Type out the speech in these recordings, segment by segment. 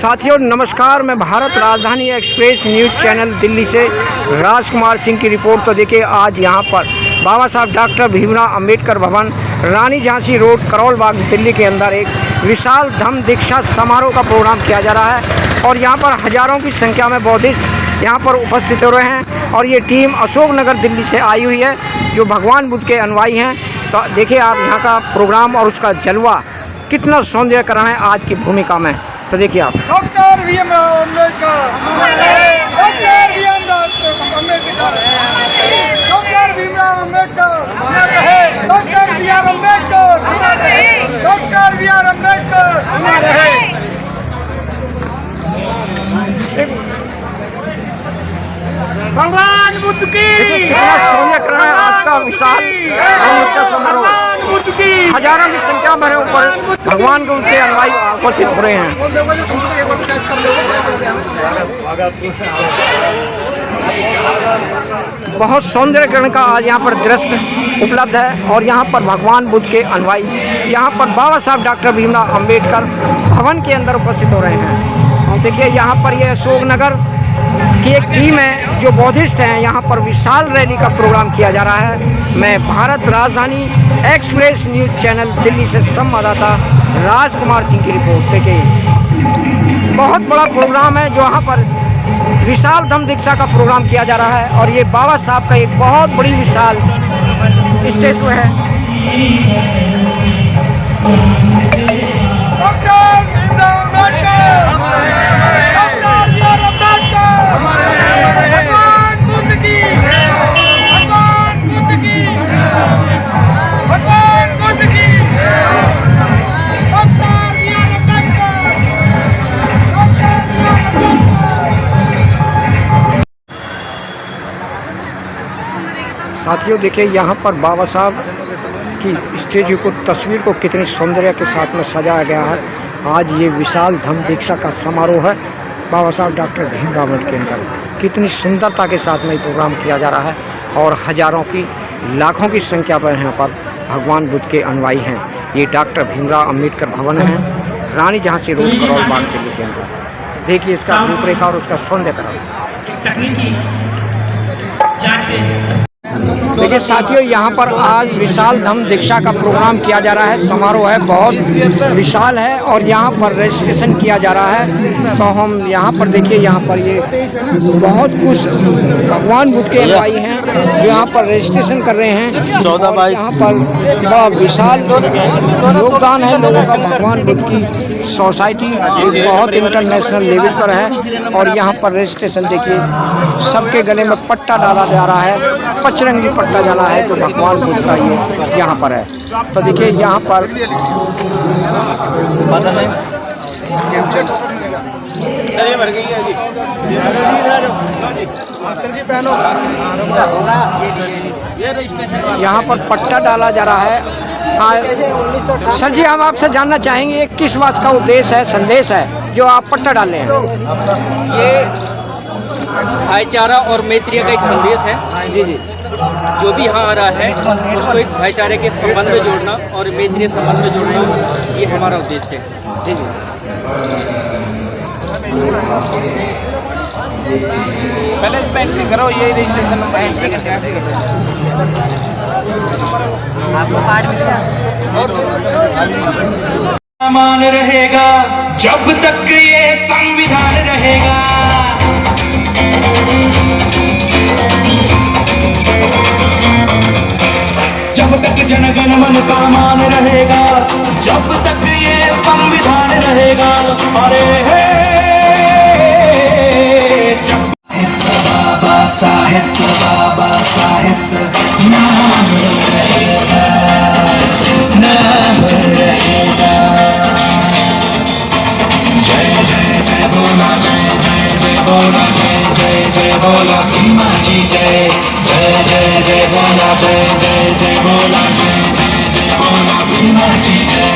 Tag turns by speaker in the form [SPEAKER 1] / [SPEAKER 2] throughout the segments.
[SPEAKER 1] साथियों नमस्कार, मैं भारत राजधानी एक्सप्रेस न्यूज़ चैनल दिल्ली से राजकुमार सिंह की रिपोर्ट। तो देखिए आज यहाँ पर बाबा साहब डॉक्टर भीमराव अंबेडकर भवन, रानी झांसी रोड, करोल बाग, दिल्ली के अंदर एक विशाल धम्म दीक्षा समारोह का प्रोग्राम किया जा रहा है और यहाँ पर हज़ारों की संख्या में बौद्धिस्ट यहाँ पर उपस्थित हो रहे हैं और ये टीम अशोकनगर दिल्ली से आई हुई है जो भगवान बुद्ध के अनुयायी हैं। तो देखिए आप यहाँ का प्रोग्राम और उसका जलवा कितना सौंदर्यकरण है आज की भूमिका में। तो देखिए आप
[SPEAKER 2] doctor Bhimrao Ambedkar, doctor Bhimrao Ambedkar, doctor Bhimrao Ambedkar, doctor B R Ambedkar, doctor B R Ambedkar. भगवान बुद्ध की
[SPEAKER 1] कितना सौंदर्यकरण है आज का विशाल समारोह। हजारों की संख्या में ऊपर भगवान बुद्ध के अनुयायी आकर्षित हो रहे हैं। बहुत सौंदर्यकरण का आज यहाँ पर दृश्य उपलब्ध है और यहाँ पर भगवान बुद्ध के अनुयायी यहाँ पर बाबा साहब डॉक्टर भीमराव अंबेडकर भवन के अंदर उपस्थित हो रहे हैं। और देखिए यहाँ पर ये अशोकनगर की एक टीम है जो बौद्धिस्ट हैं, यहाँ पर विशाल रैली का प्रोग्राम किया जा रहा है। मैं भारत राजधानी एक्सप्रेस न्यूज़ चैनल दिल्ली से संवाददाता राजकुमार सिंह की रिपोर्ट। देखिए बहुत बड़ा प्रोग्राम है जो यहाँ पर विशाल धम्म दीक्षा का प्रोग्राम किया जा रहा है और ये बाबा साहब का एक बहुत बड़ी विशाल स्टेचू है। साथियों देखिए यहाँ पर बाबा साहब की स्टेचू को, तस्वीर को कितनी सौंदर्य के साथ में सजाया गया है। आज ये विशाल धम्म दीक्षा का समारोह है बाबा साहब डॉक्टर भीमराव के अंदर। कितनी सुंदरता के साथ में प्रोग्राम किया जा रहा है और हजारों की, लाखों की संख्या पर यहाँ पर भगवान बुद्ध के अनुयायी हैं। ये डॉक्टर भीमराव अंबेडकर भवन है, रानी झांसी रोड, करोल बाग, दिल्ली के अंदर। देखिए इसका रूपरेखा और उसका सौंदर्यकरण। देखिए साथियों यहाँ पर आज विशाल धम्म दीक्षा का प्रोग्राम किया जा रहा है। समारोह है बहुत विशाल है और यहाँ पर रजिस्ट्रेशन किया जा रहा है। तो हम यहाँ पर देखिए यहाँ पर ये बहुत कुछ भगवान बुद्ध के अनुयायी हैं जो यहाँ पर रजिस्ट्रेशन कर रहे हैं। 14-22 यहाँ पर बड़ा विशाल योगदान है लोगों का। भगवान बुद्ध की सोसाइटी बहुत इंटरनेशनल लेवल पर है और यहाँ पर रजिस्ट्रेशन देखिए सबके गले में पट्टा डाला जा रहा है, पचरंगी पट्टा डाला है जो भगवान बुद्ध का ये यहाँ पर है। तो देखिए यहाँ पर यहाँ पर पट्टा डाला जा रहा है। हाँ सर जी, हम आपसे जानना चाहेंगे किस बात का उद्देश्य है, संदेश है जो आप पट्टा डाले हैं?
[SPEAKER 3] ये भाईचारा और मैत्री का एक संदेश है।
[SPEAKER 1] जी जी,
[SPEAKER 3] जो भी यहाँ आ रहा है उसको एक भाईचारे के संबंध में जोड़ना और मैत्री संबंध में जोड़ना, ये हमारा उद्देश्य है।
[SPEAKER 1] जी जी।
[SPEAKER 3] पहले एंट्री करो, ये रजिस्ट्रेशन आपको कार्ड मिल गया।
[SPEAKER 4] मान रहेगा जब तक ये संविधान रहेगा। जब तक जनगण मन का मान रहेगा, जब तक ये संविधान रहेगा। अरे हे बाबा साहेब नाम रहेगा, नाम रहेगा। जय जय जय बोला, जय जय जय बोला, जय जय जय बोला भीमा जी, जय जय जय जय बोला, जय जय जय बोला, जय जय जय बोला भीमा जी, जय।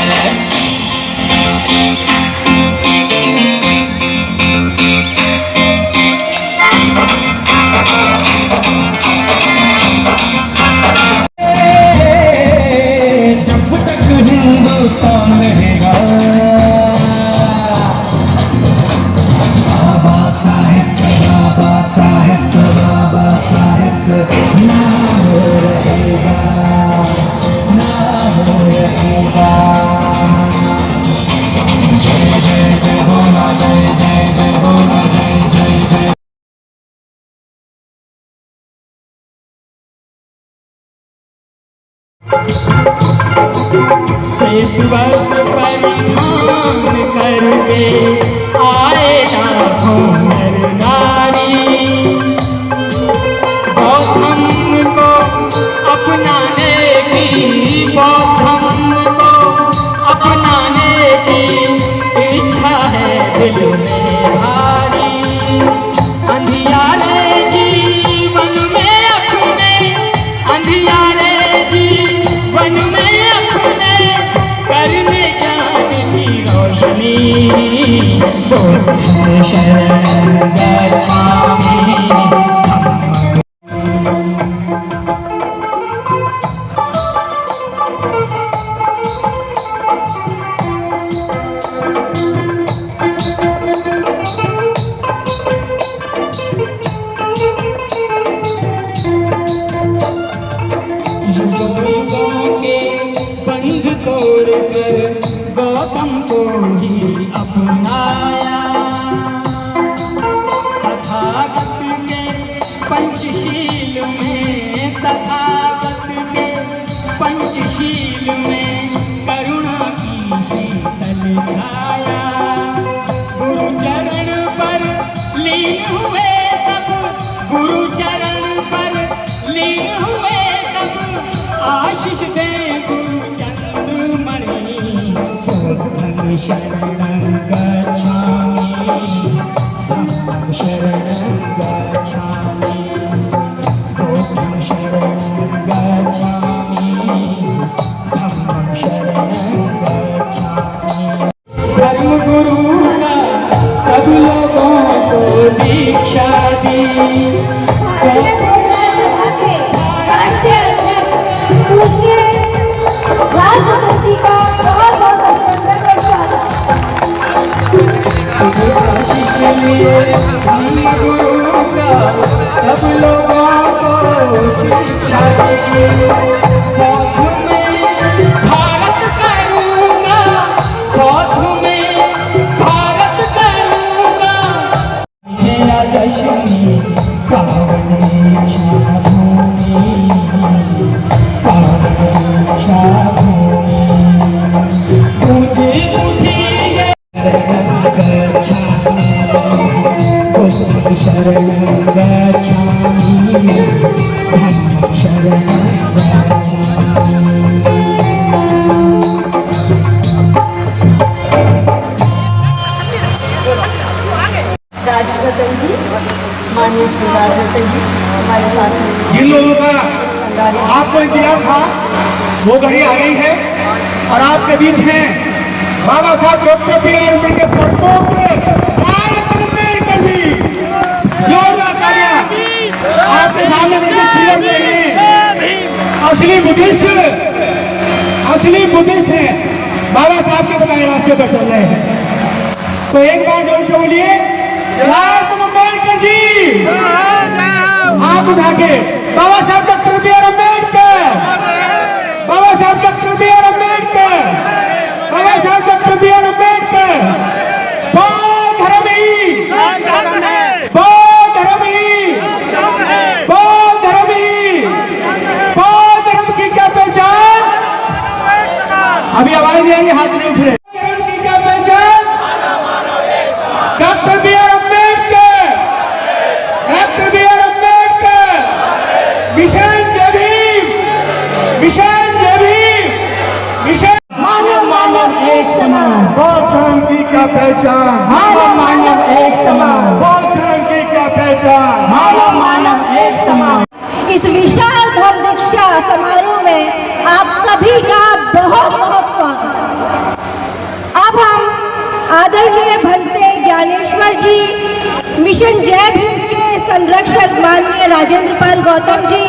[SPEAKER 4] जब तक हिंदुस्तान रहेगा, बाबा साहेब नाम रहेगा, नाम रहेगा। जय जय जय बोला, जय जय जय बोला, जय जय जय।
[SPEAKER 5] सेतुवत परिधान करके आए लाखों नर नारी, बौद्धम को अपनाने की, बौद्धम को अपनाने की इच्छा है दिल में भारी। अंधियारे जीवन में अपने, अंधियारे जीवन में अपने करने ज्ञान की रोशनी। बुद्ध शरण गच्छामि। युगों के बंध तोड़कर गौतम को ही अपनाया। तथागत के पंचशील में, तथागत के पंचशील में करुणा की शीतल छाया। गुरु चरण पर लीन हुए सब, गुरु चरण पर लीन हुए सब, आशीष दे गुरु चंद्रमणि। बुद्धं शरणं गच्छामि, धम्मं शरणं गच्छामि, बुद्धं शरणं गच्छामि, धम्मं शरणं गच्छामि। धर्म गुरु का सब लोगों को दीक्षा दी।
[SPEAKER 6] राष्ट्रपति जी का बहुत बहुत अभिनंदन करता हूं।
[SPEAKER 5] आशीष लिए धर्म गुरु का सब लोगों को दीक्षा दी। बौद्ध में भारत करूंगा, बौद्ध में भारत करूंगा। मेरा दशमी पावन दीक्षा भूमि, पावन दीक्षा भूमि। मुझे मुझे शरणं गच्छामि, बुद्धं शरणं गच्छामि, धम्मं शरणं गच्छामि।
[SPEAKER 6] राजरतन जी, माननीय श्री राजरतन जी हमारे साथ हैं।
[SPEAKER 2] जिन लोगों का आपको इंतजार था वो घड़ी आ गई है और आपके बीच हैं बाबा साहब डॉक्टर BR अम्बेडकर प्रमुख भारत अम्बेडकर जी। जोरदार तालियां आपके सामने देखिए, सीएम में हैं असली बुद्धिस्ट, असली बुद्धिस्ट हैं, बाबा साहब के बताए रास्ते पर चल रहे हैं। तो एक बार जोर से बोलिए भारत अम्बेडकर जी। हाथ उठा के बाबा साहब डॉक्टर BR अम्बेडकर, बाबा साहब डॉक्टर BR अम्बेडकर, बाबा साहब डॉक्टर BR अम्बेडकर। बौद्ध धर्म ही, बौद्ध धर्म ही, बौद्ध धर्म ही, बौद्ध धर्म की क्या पहचान? अभी आवाज नहीं आई, हाथ नहीं उठ रहे। धर्म की क्या पहचान? Doctor BR Ambedkar, doctor BR Ambedkar. Mission जय भीम, मिशन जय भीम, मिशन।
[SPEAKER 6] मानव मानव एक समान,
[SPEAKER 2] बौद्ध धर्म की क्या पहचान?
[SPEAKER 6] मानव मानव एक समान,
[SPEAKER 2] बौद्ध धर्म की क्या पहचान?
[SPEAKER 6] मानव मानव एक समान। इस विशाल धर्म दीक्षा समारोह में आप सभी का बहुत बहुत स्वागत। अब हम आदरणीय भंते ज्ञानेश्वर जी, मिशन जय भीम के संरक्षक माननीय राजेंद्र पाल गौतम जी,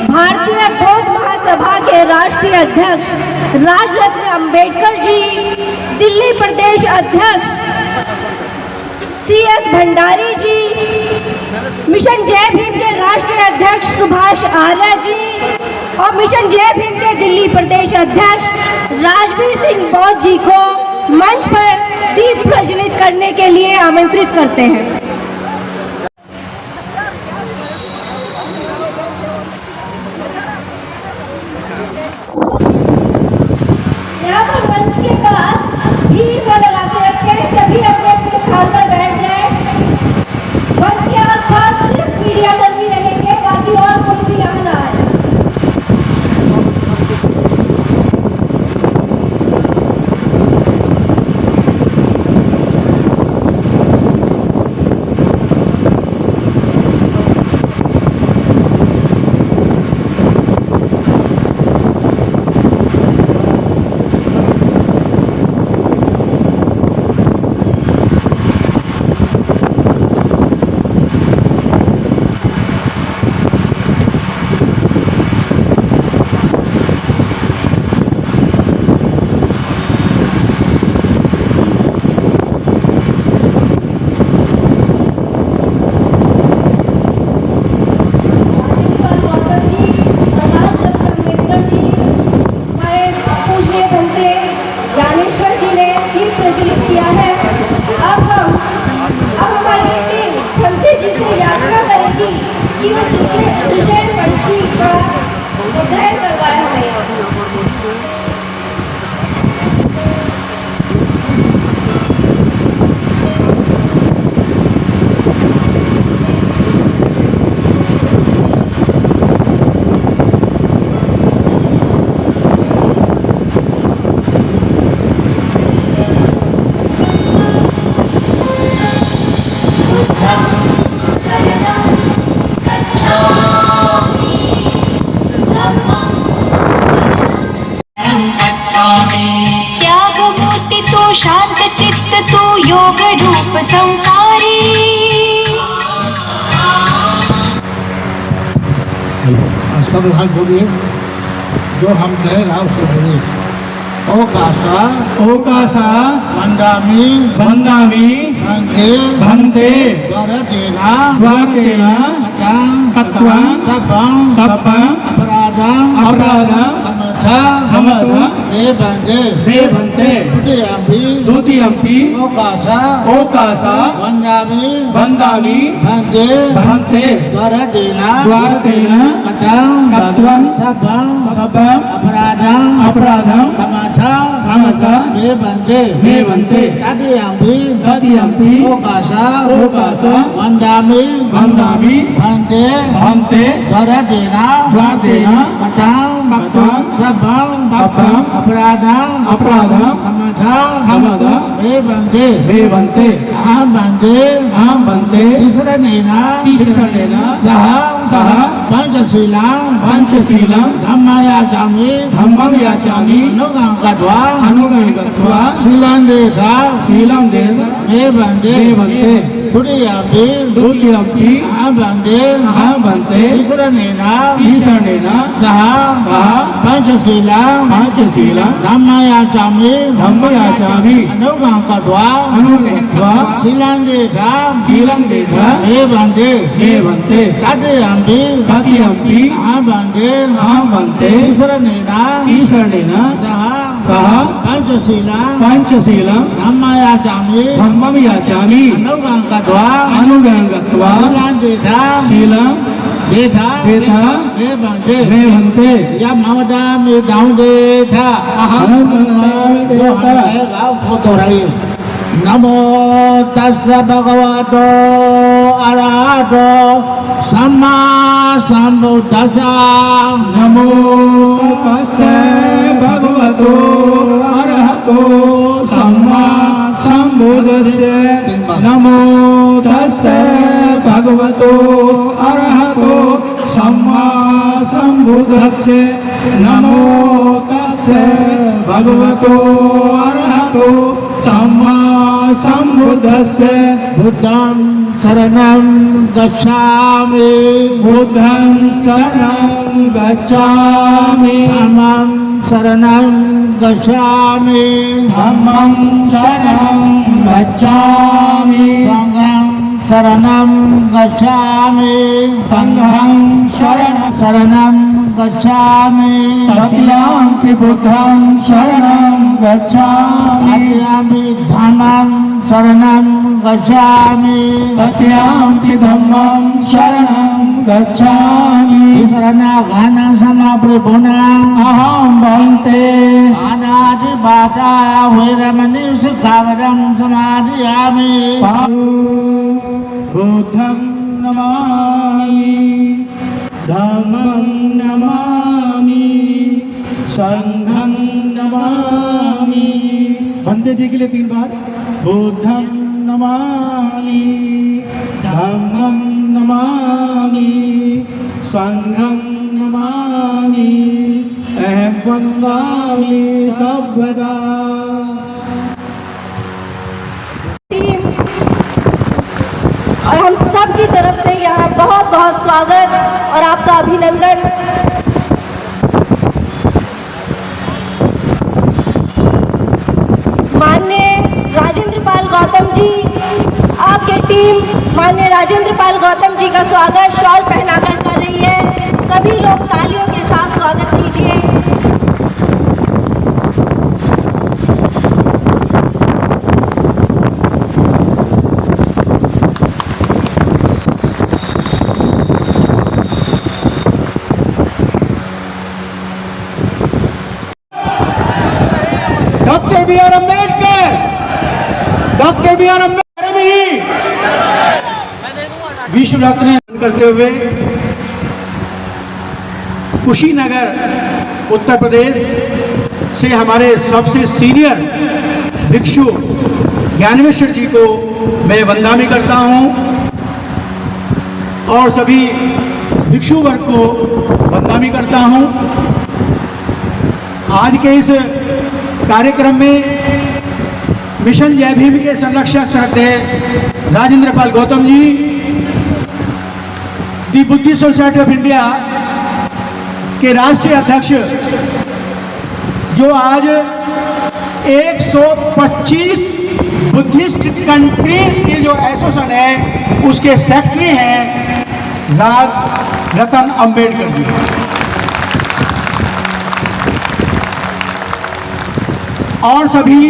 [SPEAKER 6] भारतीय बौद्ध महासभा के राष्ट्रीय अध्यक्ष राजरत्न अम्बेडकर जी, दिल्ली प्रदेश अध्यक्ष CS भंडारी जी, मिशन जय भीम के राष्ट्रीय अध्यक्ष सुभाष आर्य जी और मिशन जय भीम के दिल्ली प्रदेश अध्यक्ष राजवीर सिंह बौद्ध जी को मंच पर दीप प्रज्वलित करने के लिए आमंत्रित करते हैं। यहाँ पर मंच के पास भीड़ को लगाते रखें, सभी अपने अपने स्थान पर बैठ जाएं। मंच के आसपास सिर्फ मीडिया कर्मी रहेंगे, बाकी और कोई भी यहाँ ना आए।
[SPEAKER 7] शांत चित्त तू योग रूप संसारी।
[SPEAKER 2] सब हाथ बोलिए, जो हम कहेगा उसको बोलिए। ओकासा
[SPEAKER 5] ओकासा
[SPEAKER 2] वंदामि
[SPEAKER 5] वंदामि
[SPEAKER 2] भन्ते
[SPEAKER 5] भन्ते
[SPEAKER 2] द्वारकेना
[SPEAKER 5] द्वारकेन
[SPEAKER 2] कत्वं सपं अपराधं
[SPEAKER 5] समथ
[SPEAKER 2] देवन्ते
[SPEAKER 5] द्वितीयम्पि
[SPEAKER 2] ओकासा
[SPEAKER 5] वंदामि
[SPEAKER 2] भन्ते
[SPEAKER 5] भन्ते
[SPEAKER 2] द्वारकेना
[SPEAKER 5] कत्वं
[SPEAKER 2] सपं
[SPEAKER 5] अपराधं समथ देवन्ते तदीयम्पि ओकासा वंदामि भन्ते द्वारकेन कत्वं सपं अपराधं समथ देवन्ते
[SPEAKER 2] अहं बन्धे ईश्वरेण सह पंचशीलं धम्मयाचामि अनुगं गत्वा शीलं देवन्ते द्वितीयम्पि अहं बन्धे ईश्वरेण सह पंचशीलं धम्मयाचामि अनुगं गत्वा शीलं देवन्ते तदीयम्पि अहं बन्धे ईश्वरेण सह पंचशीलं धम्मयाचामि अनुगं गत्वा शीलं देवन्ते या ममता में दाऊं देथा नमो तस्स भगवतो अरहतो सम्मा सम्बुद्धस्स।
[SPEAKER 5] नमो तस्स भगवतो अरहतो सम्मा सम्बुद्धस्स। नमो तस्स भगवतो अरहतो सम्मा सम्बुद्धस्स। नमो तस्स भगवतो अरहतो सम्मा सम्बुद्धस्स।
[SPEAKER 2] बुद्धं शरणं गच्छामि धम्मं शरणं गच्छामि संघं
[SPEAKER 5] शरणं गच्छामि संघं शरणं गच्छामि तृतीयं बुद्धं शरणं गच्छामि तृतीयं धम्मं शरणं गच्छामि तृतीयं धम्मं शरणं गच्छामि शरणागतं समाप्रभुनां अहं वन्दे अनादिबाधा वैरमणि सुखावरं समादयामि बुद्धं नमामि धम्मं नमामि संघं नमामि। वंदे जी के लिए 3 बार बुद्धं नमामि धम्मं नमामि संघं नमामि अहं वन्दामि सर्वदा।
[SPEAKER 6] और हम सब की तरफ से यहाँ बहुत बहुत स्वागत और आपका अभिनंदन। माननीय राजेंद्र पाल गौतम जी, आपके टीम माननीय राजेंद्र पाल गौतम जी का स्वागत शॉल पहनाकर कर रही है। सभी लोग तालियों के साथ स्वागत कीजिए।
[SPEAKER 2] डॉक्टर बी आर अम्बेडकर ही विश्व रत्न करते हुए कुशीनगर उत्तर प्रदेश से हमारे सबसे सीनियर भिक्षु ज्ञानेश्वर जी को मैं वंदना करता हूं और सभी भिक्षु वर्ग को वंदना करता हूं। आज के इस कार्यक्रम में मिशन जय भीम के संरक्षक श्रद्धेय Rajendra Pal Gautam ji, the Buddhist society of India के राष्ट्रीय अध्यक्ष, जो आज 125 बुद्धिस्ट कंट्रीज की जो एसोसिएशन है उसके सेक्रेटरी हैं राज रतन अम्बेडकर जी। और सभी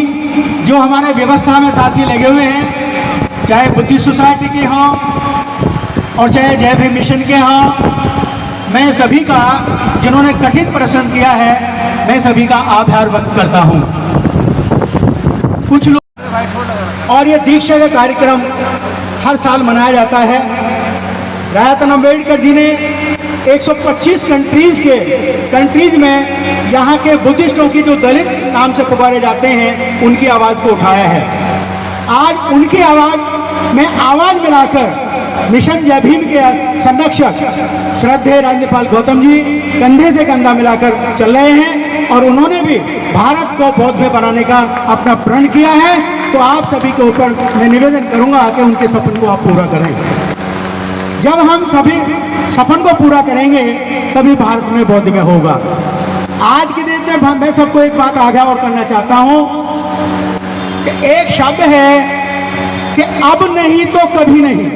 [SPEAKER 2] जो हमारे व्यवस्था में साथी लगे हुए हैं, चाहे बुद्धिस्ट सोसाइटी के हों और चाहे जय भीम मिशन के हों, मैं सभी का, जिन्होंने कठिन परिश्रम किया है, मैं सभी का आभार व्यक्त करता हूं। कुछ लोग और ये दीक्षा का कार्यक्रम हर साल मनाया जाता है। रतन अम्बेडकर जी ने 125 कंट्रीज में यहाँ के बुद्धिस्टों की जो दलित नाम से पुकारे जाते हैं उनकी आवाज़ को उठाया है। आज उनकी आवाज़ में आवाज़ मिलाकर मिशन जय भीम के संरक्षक श्रद्धेय राजेंद्र पाल गौतम जी कंधे से कंधा मिलाकर चल रहे हैं और उन्होंने भी भारत को बौद्ध में बनाने का अपना प्रण किया है। तो आप सभी के ऊपर मैं निवेदन करूंगा कि उनके सपन को आप पूरा करें। जब हम सभी सपन को पूरा करेंगे तभी भारत में बौद्ध में होगा। आज के दिन में मैं सबको एक बात आगाह और करना चाहता हूं कि एक शब्द है कि अब नहीं तो कभी नहीं,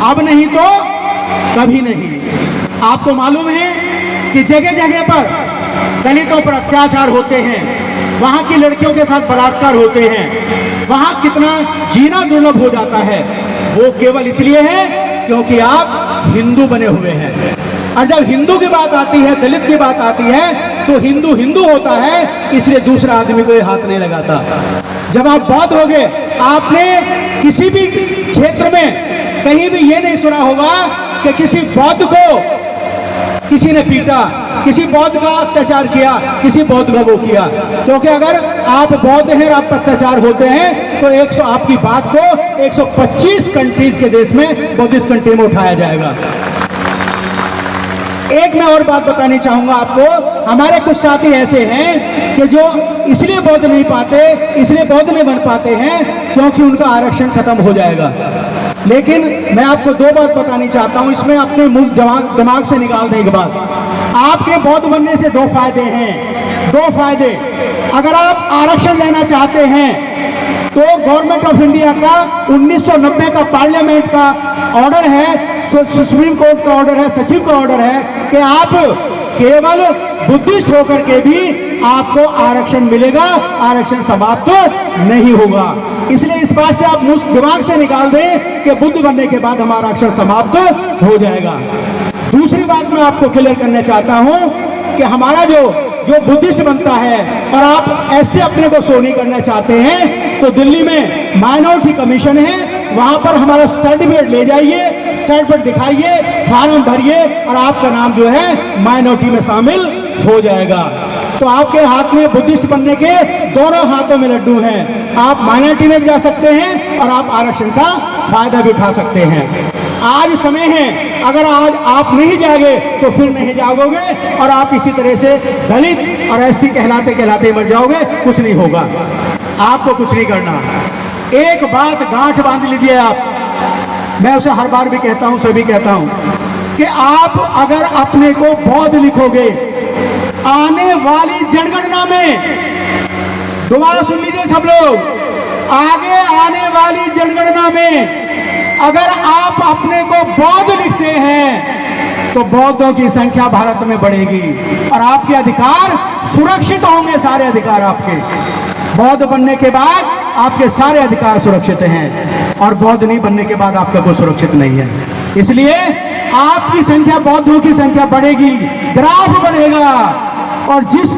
[SPEAKER 2] अब नहीं तो कभी नहीं। आपको मालूम है कि जगह जगह पर दलितों पर अत्याचार होते हैं, वहां की लड़कियों के साथ बलात्कार होते हैं, वहां कितना जीना दुर्लभ हो जाता है। वो केवल इसलिए है क्योंकि आप हिंदू बने हुए हैं। और जब हिंदू की बात आती है, दलित की बात आती है, तो हिंदू हिंदू होता है, इसलिए दूसरा आदमी को हाथ नहीं लगाता। जब आप बौद्ध हो गए, आपने किसी भी क्षेत्र में कहीं भी ये नहीं सुना होगा कि किसी बौद्ध को किसी ने पीटा, किसी बौद्ध का अत्याचार किया, किसी बौद्ध का वो किया। क्योंकि अगर आप बौद्ध हैं और आप पर अत्याचार होते हैं तो आपकी बात को 125 कंट्रीज के देश में बुद्धिस्ट कंट्री में उठाया जाएगा। एक मैं और बात बतानी चाहूंगा आपको। हमारे कुछ साथी ऐसे हैं कि जो इसलिए बौद्ध नहीं पाते, इसलिए बौद्ध नहीं बन पाते हैं क्योंकि उनका आरक्षण खत्म हो जाएगा। लेकिन मैं आपको 2 बात बतानी चाहता हूं, इसमें अपने मुंह दिमाग से निकाल दें एक बात। आपके बौद्ध बनने से 2 फायदे हैं, 2 फायदे। अगर आप आरक्षण लेना चाहते हैं तो गवर्नमेंट ऑफ इंडिया का 1990 का पार्लियामेंट का ऑर्डर है, सुप्रीम कोर्ट का ऑर्डर है, सचिव का ऑर्डर है कि आप केवल बुद्धिस्ट होकर के भी आपको आरक्षण मिलेगा, आरक्षण समाप्त नहीं होगा। इसलिए इस बात से आप दिमाग से निकाल दें कि बुद्ध बनने के बाद हमारा आरक्षण समाप्त हो जाएगा। दूसरी बात मैं आपको क्लियर करना चाहता हूं कि हमारा जो बुद्धिस्ट बनता है और आप ऐसे अपने को शो नहीं करना चाहते हैं तो दिल्ली में माइनॉरिटी कमीशन है, वहां पर हमारा सर्टिफिकेट ले जाइए, सर्टिफिकेट दिखाइए, फॉर्म भरिए और आपका नाम जो है माइनॉरिटी में शामिल हो जाएगा। तो आपके हाथ में बुद्धिस्ट बनने के दोनों हाथों में लड्डू हैं। आप माइनॉरिटी में भी जा सकते हैं और आप आरक्षण का फायदा भी उठा सकते हैं। आज समय है, अगर आज आप नहीं जाओगे तो फिर नहीं जाओगे और आप इसी तरह से दलित और ऐसी कहलाते कहलाते मर जाओगे, कुछ नहीं होगा। आपको कुछ नहीं करना। एक बात गांठ बांध लीजिए आप, मैं उसे हर बार भी कहता हूं, सभी कहता हूं कि आप अगर अपने को बौद्ध लिखोगे आने वाली जनगणना में, दोबारा सुन लीजिए सब लोग, आगे आने वाली जनगणना में अगर आप अपने को बौद्ध लिखते हैं तो बौद्धों की संख्या भारत में बढ़ेगी और आपके अधिकार सुरक्षित होंगे। सारे अधिकार आपके बौद्ध बनने के बाद आपके सारे अधिकार सुरक्षित हैं और बौद्ध नहीं बनने के बाद आपका कोई सुरक्षित नहीं है। इसलिए आपकी संख्या, बौद्धों की संख्या बढ़ेगी, ग्राफ बढ़ेगा और जिस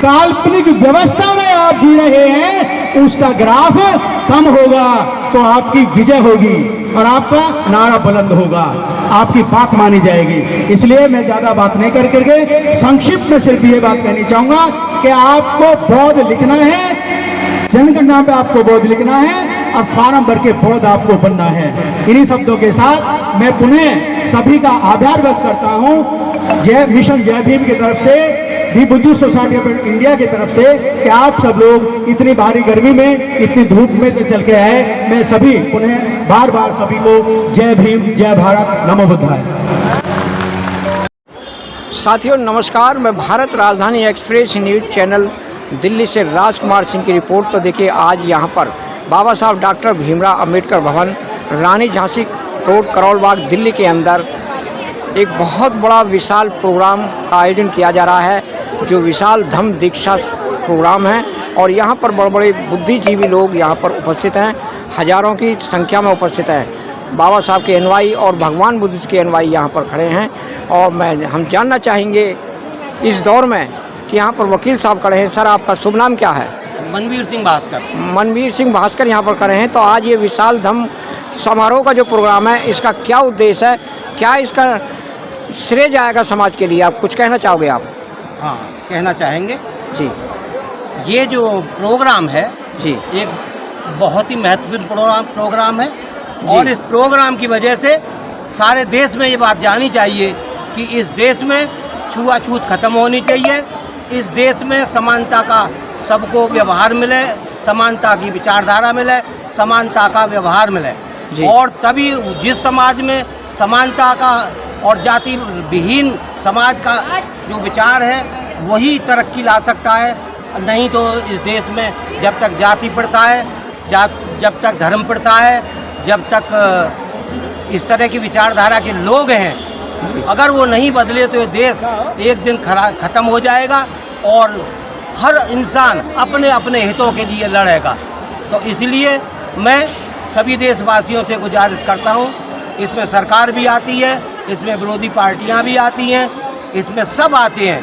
[SPEAKER 2] काल्पनिक व्यवस्था में आप जी रहे हैं उसका ग्राफ कम होगा तो आपकी विजय होगी और आपका नारा बुलंद होगा, आपकी बात मानी जाएगी। इसलिए मैं ज्यादा बात नहीं करके संक्षिप्त में सिर्फ ये बात कहनी चाहूंगा कि आपको बौद्ध लिखना है, जनगणना पे आपको बौद्ध लिखना है और फार्म भर के बौद्ध आपको बनना है। इन्हीं शब्दों के साथ मैं पुनः सभी का आभार व्यक्त करता हूं, जय मिशन जय भीम की तरफ से, दी बुद्धिस्ट सोसाइटी ऑफ इंडिया की तरफ से, कि आप सब लोग इतनी भारी गर्मी में, इतनी धूप में तो चल के आए। मैं सभी पुनः बार बार सभी को जय भीम, जय भारत, नमो बुद्धाय।
[SPEAKER 1] साथियों नमस्कार, मैं भारत राजधानी एक्सप्रेस न्यूज चैनल दिल्ली से राजकुमार सिंह की रिपोर्ट। तो देखिए आज यहाँ पर बाबा साहब डॉक्टर भीमराव अंबेडकर भवन, रानी झांसी रोड, करोल बाग, दिल्ली के अंदर एक बहुत बड़ा विशाल प्रोग्राम का आयोजन किया जा रहा है जो विशाल धम्म दीक्षा प्रोग्राम है और यहाँ पर बड़े बड़े बुद्धिजीवी लोग यहाँ पर उपस्थित हैं, हजारों की संख्या में उपस्थित हैं। बाबा साहब के अनुयायी और भगवान बुद्ध के अनुयायी यहाँ पर खड़े हैं और हम जानना चाहेंगे इस दौर में कि यहाँ पर वकील साहब खड़े हैं। सर आपका शुभ नाम क्या है?
[SPEAKER 3] मनवीर सिंह भास्कर।
[SPEAKER 1] मनवीर सिंह भास्कर यहाँ पर खड़े हैं। तो आज ये विशाल धम्म समारोह का जो प्रोग्राम है इसका क्या उद्देश्य है, क्या इसका श्रेय जाएगा समाज के लिए, आप कुछ कहना चाहोगे आप?
[SPEAKER 8] हाँ, कहना चाहेंगे
[SPEAKER 1] जी।
[SPEAKER 8] ये जो प्रोग्राम है
[SPEAKER 1] जी
[SPEAKER 8] एक बहुत ही महत्वपूर्ण प्रोग्राम है और इस प्रोग्राम की वजह से सारे देश में ये बात जानी चाहिए कि इस देश में छुआछूत खत्म होनी चाहिए, इस देश में समानता का सबको व्यवहार मिले, समानता की विचारधारा मिले, समानता का व्यवहार मिले और तभी जिस समाज में समानता का और जाति विहीन समाज का जो विचार है वही तरक्की ला सकता है। नहीं तो इस देश में जब तक जाति प्रथा है, जब तक धर्म प्रथा है, जब तक इस तरह की विचारधारा के लोग हैं, अगर वो नहीं बदले तो ये देश एक दिन ख़त्म हो जाएगा और हर इंसान अपने अपने हितों के लिए लड़ेगा। तो इसलिए मैं सभी देशवासियों से गुजारिश करता हूँ, इसमें सरकार भी आती है, इसमें विरोधी पार्टियां भी आती हैं, इसमें सब आते हैं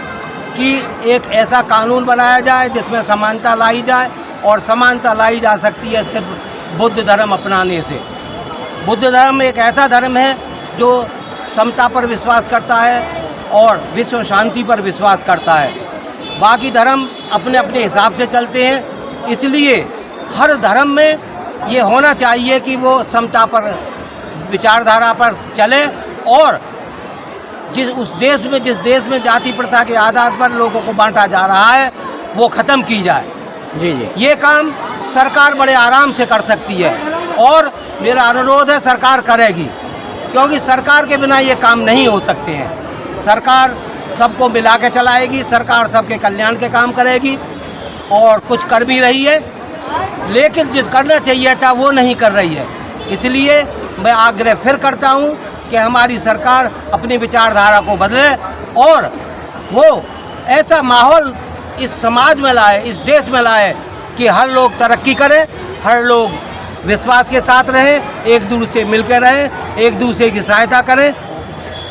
[SPEAKER 8] कि एक ऐसा कानून बनाया जाए जिसमें समानता लाई जाए और समानता लाई जा सकती है सिर्फ बुद्ध धर्म अपनाने से। बुद्ध धर्म एक ऐसा धर्म है जो समता पर विश्वास करता है और विश्व शांति पर विश्वास करता है। बाकी धर्म अपने अपने हिसाब से चलते हैं, इसलिए हर धर्म में ये होना चाहिए कि वो समता पर विचारधारा पर चले और जिस देश में जाति प्रथा के आधार पर लोगों को बांटा जा रहा है वो ख़त्म की जाए।
[SPEAKER 1] जी जी,
[SPEAKER 8] ये काम सरकार बड़े आराम से कर सकती है और मेरा अनुरोध है सरकार करेगी, क्योंकि सरकार के बिना ये काम नहीं हो सकते हैं। सरकार सबको मिला के चलाएगी, सरकार सबके कल्याण के काम करेगी और कुछ कर भी रही है लेकिन जो करना चाहिए था वो नहीं कर रही है। इसलिए मैं आग्रह फिर करता हूँ कि हमारी सरकार अपनी विचारधारा को बदले और वो ऐसा माहौल इस समाज में लाए, इस देश में लाए कि हर लोग तरक्की करें, हर लोग विश्वास के साथ रहें, एक दूसरे से मिलकर रहें, एक दूसरे की सहायता करें।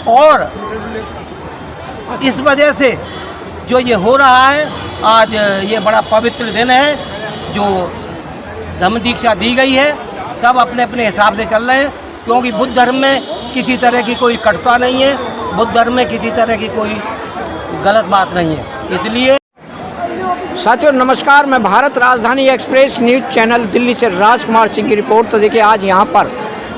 [SPEAKER 8] और इस वजह से जो ये हो रहा है, आज ये बड़ा पवित्र दिन है जो धम्म दीक्षा दी गई है। सब अपने अपने हिसाब से चल रहे हैं, क्योंकि बुद्ध धर्म में किसी तरह की कोई कटुता नहीं है, बुद्ध धर्म में किसी तरह की कोई गलत बात नहीं है। इसलिए
[SPEAKER 1] साथियों नमस्कार, मैं भारत राजधानी एक्सप्रेस न्यूज़ चैनल दिल्ली से राजकुमार सिंह की रिपोर्ट। तो देखिए आज यहाँ पर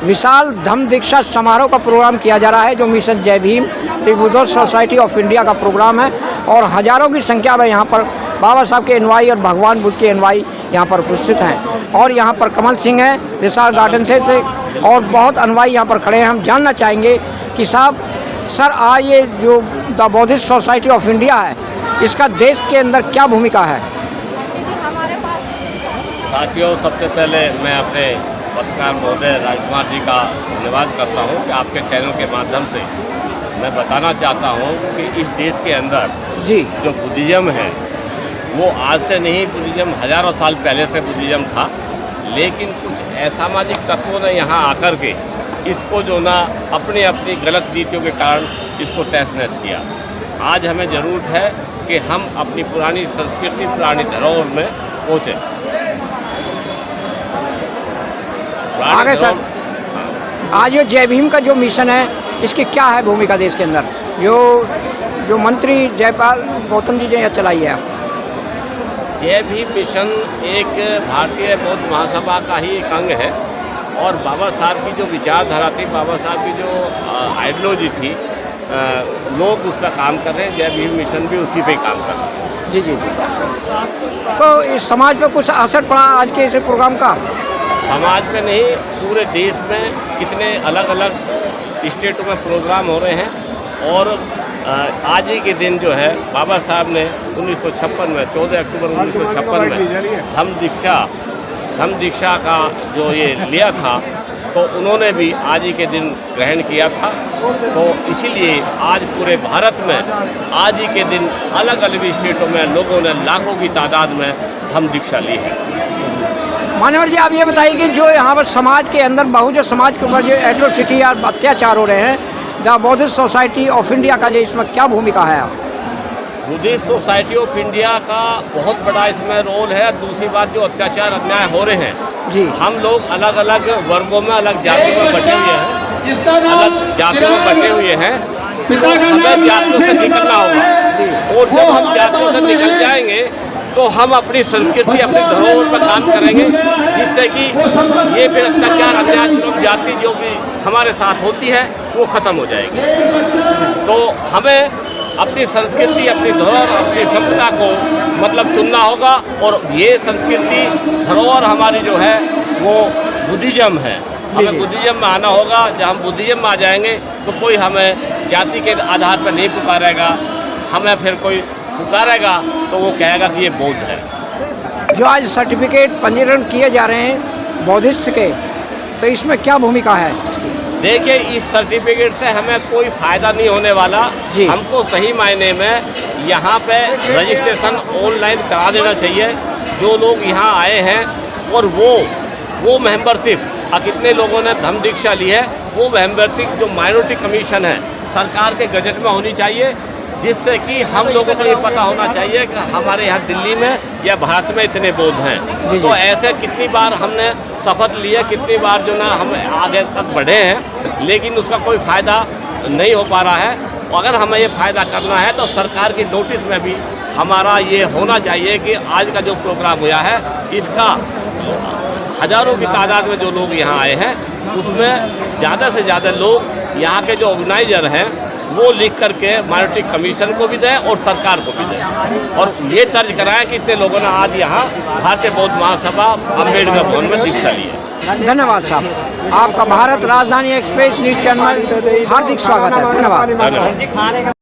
[SPEAKER 1] विशाल धम्म दीक्षा समारोह का प्रोग्राम किया जा रहा है, जो मिशन जय Bhim Buddhist society of India का प्रोग्राम है। और हज़ारों की संख्या में यहाँ पर बाबा साहब के अनुयायी और भगवान बुद्ध के अनुयायी यहाँ पर उपस्थित हैं। और यहाँ पर कमल सिंह है रिसार गार्डन से और बहुत अनुयायी यहाँ पर खड़े हैं। हम जानना चाहेंगे कि साहब सर आज ये जो the Buddhist society of India है, इसका देश के अंदर क्या भूमिका है?
[SPEAKER 9] साथियों, सबसे पहले मैं अपने पत्रकार महोदय राजकुमार जी का धन्यवाद करता हूं कि आपके चैनल के माध्यम से मैं बताना चाहता हूं कि इस देश के अंदर
[SPEAKER 1] जी
[SPEAKER 9] जो बुद्धिज़्म है वो आज से नहीं, बुद्धिज़्म हज़ारों साल पहले से बुद्धिज़्म था। लेकिन कुछ असामाजिक तत्वों ने यहाँ आकर के इसको जो ना अपनी अपनी गलत नीतियों के कारण इसको तहस नहस किया। आज हमें ज़रूरत है कि हम अपनी पुरानी संस्कृति, पुरानी धरोहर में पहुँचें।
[SPEAKER 1] आगे सर, आज ये जय भीम का जो मिशन है, इसकी क्या है भूमिका देश के अंदर? जो मंत्री जयपाल गौतम जी ने चलाई है।
[SPEAKER 9] जय भीम मिशन एक भारतीय बौद्ध महासभा का ही एक अंग है और बाबा साहब की जो विचारधारा थी, बाबा साहब की जो आइडियोलॉजी थी, लोग उस पर काम कर रहे हैं। जय भीम मिशन भी उसी पे काम कर रहे हैं।
[SPEAKER 1] जी जी जी। तो इस समाज पे कुछ असर पड़ा आज के इस प्रोग्राम का?
[SPEAKER 9] समाज में नहीं, पूरे देश में कितने अलग अलग स्टेटों में प्रोग्राम हो रहे हैं। और आज ही के दिन जो है बाबा साहब ने 1956 में 14 अक्टूबर 1956 में धम्म दीक्षा का जो ये लिया था, तो उन्होंने भी आज ही के दिन ग्रहण किया था। तो इसीलिए आज पूरे भारत में आज ही के दिन अलग अलग स्टेटों में लोगों ने लाखों की तादाद में धम्म दीक्षा ली है।
[SPEAKER 1] मान्यवर जी, आप ये बताइए कि जो यहाँ पर समाज के अंदर बहुजन समाज के ऊपर जो एट्रोसिटी या अत्याचार हो रहे हैं, the Buddhist society of India का जो इसमें क्या भूमिका है?
[SPEAKER 9] बुद्धिस्ट सोसाइटी ऑफ इंडिया का बहुत बड़ा इसमें रोल है। दूसरी बात, जो अत्याचार अन्याय हो रहे हैं
[SPEAKER 1] जी, हम
[SPEAKER 9] लोग अलग अलग वर्गों में, अलग जातियों में बटे हुए हैं, अलग जातियों में बटे हुए हैं। हमें जातियों से निकलना होगा और जब हम जातियों से निकल जाएंगे तो हम अपनी संस्कृति, अपनी धरोहर पर काम करेंगे, जिससे कि ये फिर अत्याचार, अन्याय, जुल्म, जाति जो भी हमारे साथ होती है वो ख़त्म हो जाएगी। तो हमें अपनी संस्कृति, अपनी धरोहर, अपनी संपदा को मतलब चुनना होगा। और ये संस्कृति धरोहर हमारी जो है वो बुद्धिज़्म है। हमें बुद्धिज़्म में आना होगा। जब हम बुद्धिज़्म में आ जाएंगे तो कोई हमें जाति के आधार पर नहीं पुकारेगा। हमें फिर कोई पुकारेगा तो वो कहेगा कि ये बौद्ध है।
[SPEAKER 1] जो आज सर्टिफिकेट पंजीकरण किए जा रहे हैं बौद्धिस्ट के, तो इसमें क्या भूमिका है?
[SPEAKER 9] देखिए, इस सर्टिफिकेट से हमें कोई फ़ायदा नहीं होने वाला। हमको सही मायने में यहाँ पे रजिस्ट्रेशन ऑनलाइन करा देना चाहिए। जो लोग यहाँ आए हैं और वो मेंबरशिप, कितने लोगों ने धम्म दीक्षा ली है, वो मेंबरशिप जो माइनॉरिटी कमीशन है सरकार के गजट में होनी चाहिए, जिससे कि हम लोगों को ये पता होना चाहिए कि हमारे यहाँ दिल्ली में या भारत में इतने बौद्ध हैं। तो ऐसे कितनी बार हमने शपथ लिया, कितनी बार जो ना हम आगे तक बढ़े हैं, लेकिन उसका कोई फ़ायदा नहीं हो पा रहा है। अगर हमें ये फ़ायदा करना है तो सरकार की नोटिस में भी हमारा ये होना चाहिए कि आज का जो प्रोग्राम हुआ है, इसका हज़ारों की तादाद में जो लोग यहाँ आए हैं, उसमें ज़्यादा से ज़्यादा लोग यहाँ के जो ऑर्गेनाइजर हैं वो लिख करके माइनॉरिटी कमीशन को भी दें और सरकार को भी दें, और ये दर्ज कराएं कि इतने लोगों ने आज यहाँ भारतीय बौद्ध महासभा अम्बेडकर भवन में दीक्षा ली है।
[SPEAKER 1] धन्यवाद साहब, आपका भारत राजधानी एक्सप्रेस न्यूज़ चैनल हार्दिक स्वागत है। धन्यवाद।